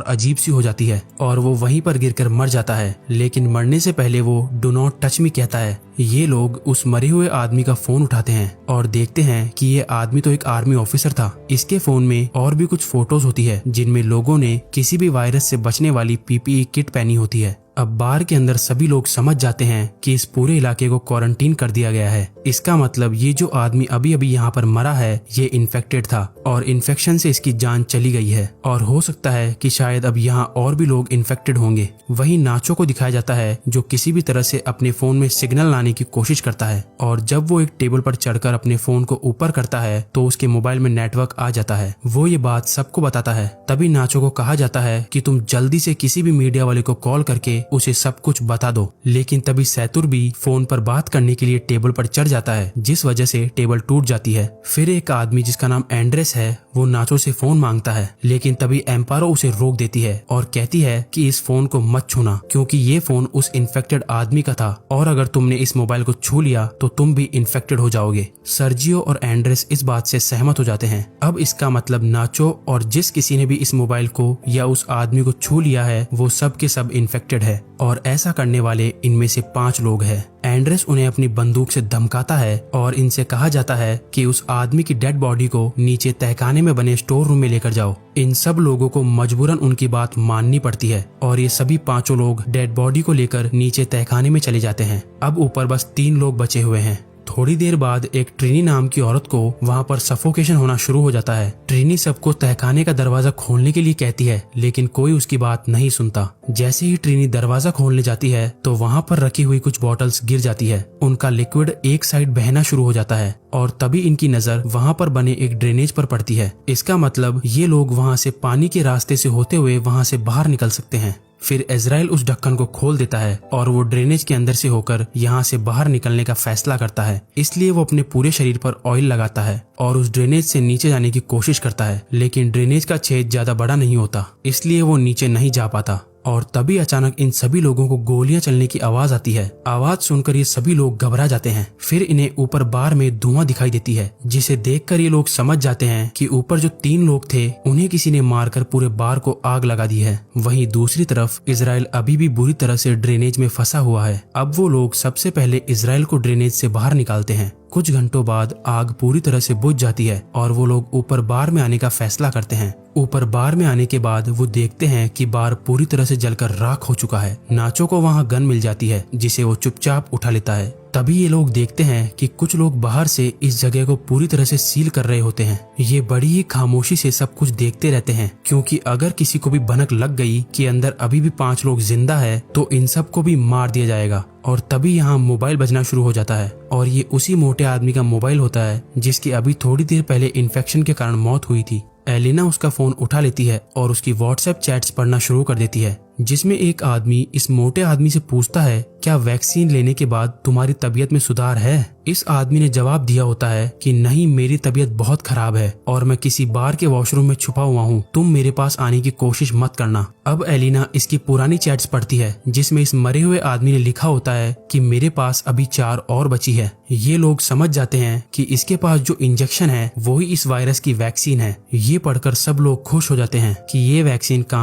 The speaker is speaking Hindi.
अजीब सी हो जाती है और वो वहीं पर गिरकर मर जाता है। लेकिन मरने से पहले वो डू नॉट टच मी कहता है। ये लोग उस मरे हुए आदमी का फोन उठाते हैं और देखते हैं कि ये आदमी तो एक आर्मी ऑफिसर था। इसके फोन में और भी कुछ फोटोज होती है जिनमें लोगों ने किसी भी वायरस से बचने वाली पीपीई किट पहनी होती है। अब बार के अंदर सभी लोग समझ जाते हैं कि इस पूरे इलाके को क्वारंटीन कर दिया गया है। इसका मतलब ये जो आदमी अभी अभी यहाँ पर मरा है ये इन्फेक्टेड था और इन्फेक्शन से इसकी जान चली गई है और हो सकता है कि शायद अब यहाँ और भी लोग इन्फेक्टेड होंगे। वहीं नाचो को दिखाया जाता है जो किसी भी तरह से अपने फोन में सिग्नल लाने की कोशिश करता है और जब वो एक टेबल पर चढ़कर अपने फोन को ऊपर करता है तो उसके मोबाइल में नेटवर्क आ जाता है। वो ये बात सबको बताता है। तभी नाचो को कहा जाता है कि तुम जल्दी से किसी भी मीडिया वाले को कॉल करके उसे सब कुछ बता दो। लेकिन तभी सैतुर भी फोन पर बात करने के लिए टेबल पर चढ़ जाता है जिस वजह से टेबल टूट जाती है। फिर एक आदमी जिसका नाम एंड्रेस है वो नाचो से फोन मांगता है लेकिन तभी एम्पारो उसे रोक देती है और कहती है कि इस फोन को मत छूना क्योंकि ये फोन उस इन्फेक्टेड आदमी का था और अगर तुमने इस मोबाइल को छू लिया तो तुम भी इन्फेक्टेड हो जाओगे। सर्जियो और एंड्रेस इस बात से सहमत हो जाते हैं। अब इसका मतलब नाचो और जिस किसी ने भी इस मोबाइल को या उस आदमी को छू लिया है वो सब के सब इन्फेक्टेड है और ऐसा करने वाले इनमें से 5 लोग हैं। एंड्रेस उन्हें अपनी बंदूक से धमकाता है और इनसे कहा जाता है कि उस आदमी की डेड बॉडी को नीचे तहखाने में बने स्टोर रूम में लेकर जाओ। इन सब लोगों को मजबूरन उनकी बात माननी पड़ती है और ये सभी 5 लोग डेड बॉडी को लेकर नीचे तहखाने में चले जाते हैं। अब ऊपर बस 3 लोग बचे हुए हैं। थोड़ी देर बाद एक ट्रिनी नाम की औरत को वहाँ पर सफोकेशन होना शुरू हो जाता है। ट्रिनी सबको तहखाने का दरवाजा खोलने के लिए कहती है लेकिन कोई उसकी बात नहीं सुनता। जैसे ही ट्रिनी दरवाजा खोलने जाती है तो वहाँ पर रखी हुई कुछ बॉटल्स गिर जाती है। उनका लिक्विड एक साइड बहना शुरू हो जाता है और तभी इनकी नजर वहाँ पर बने एक ड्रेनेज पर पड़ती है। इसका मतलब ये लोग वहाँ से पानी के रास्ते से होते हुए वहाँ से बाहर निकल सकते हैं। फिर इजराइल उस ढक्कन को खोल देता है और वो ड्रेनेज के अंदर से होकर यहाँ से बाहर निकलने का फैसला करता है। इसलिए वो अपने पूरे शरीर पर ऑयल लगाता है और उस ड्रेनेज से नीचे जाने की कोशिश करता है लेकिन ड्रेनेज का छेद ज्यादा बड़ा नहीं होता इसलिए वो नीचे नहीं जा पाता। और तभी अचानक इन सभी लोगों को गोलियां चलने की आवाज आती है। आवाज सुनकर ये सभी लोग घबरा जाते हैं। फिर इन्हें ऊपर बार में धुआं दिखाई देती है जिसे देखकर ये लोग समझ जाते हैं कि ऊपर जो 3 लोग थे उन्हें किसी ने मारकर पूरे बार को आग लगा दी है। वहीं दूसरी तरफ इजराइल अभी भी बुरी तरह से ड्रेनेज में फंसा हुआ है। अब वो लोग सबसे पहले इजराइल को ड्रेनेज से बाहर निकालते हैं। कुछ घंटों बाद आग पूरी तरह से बुझ जाती है और वो लोग ऊपर बार में आने का फैसला करते हैं। ऊपर बार में आने के बाद वो देखते हैं कि बार पूरी तरह से जलकर राख हो चुका है। नाचो को वहाँ गन मिल जाती है जिसे वो चुपचाप उठा लेता है। तभी ये लोग देखते हैं कि कुछ लोग बाहर से इस जगह को पूरी तरह से सील कर रहे होते हैं। ये बड़ी ही खामोशी से सब कुछ देखते रहते हैं क्योंकि अगर किसी को भी भनक लग गई कि अंदर अभी भी 5 लोग जिंदा है तो इन सबको भी मार दिया जाएगा। और तभी यहाँ मोबाइल बजना शुरू हो जाता है और ये उसी मोटे आदमी का मोबाइल होता है जिसकी अभी थोड़ी देर पहले इन्फेक्शन के कारण मौत हुई थी। एलिना उसका फोन उठा लेती है और उसकी व्हाट्सएप चैट्स पढ़ना शुरू कर देती है जिसमें एक आदमी इस मोटे आदमी से पूछता है क्या वैक्सीन लेने के बाद तुम्हारी तबीयत में सुधार है। इस आदमी ने जवाब दिया होता है कि नहीं, मेरी तबीयत बहुत खराब है और मैं किसी बार के वॉशरूम में छुपा हुआ हूँ, तुम मेरे पास आने की कोशिश मत करना। अब एलिना इसकी पुरानी चैट्स पढ़ती है जिसमें इस मरे हुए आदमी ने लिखा होता है कि मेरे पास अभी 4 और बची है। ये लोग समझ जाते हैं कि इसके पास जो इंजेक्शन है वही इस वायरस की वैक्सीन है। ये पढ़कर सब लोग खुश हो जाते हैं कि ये वैक्सीन काम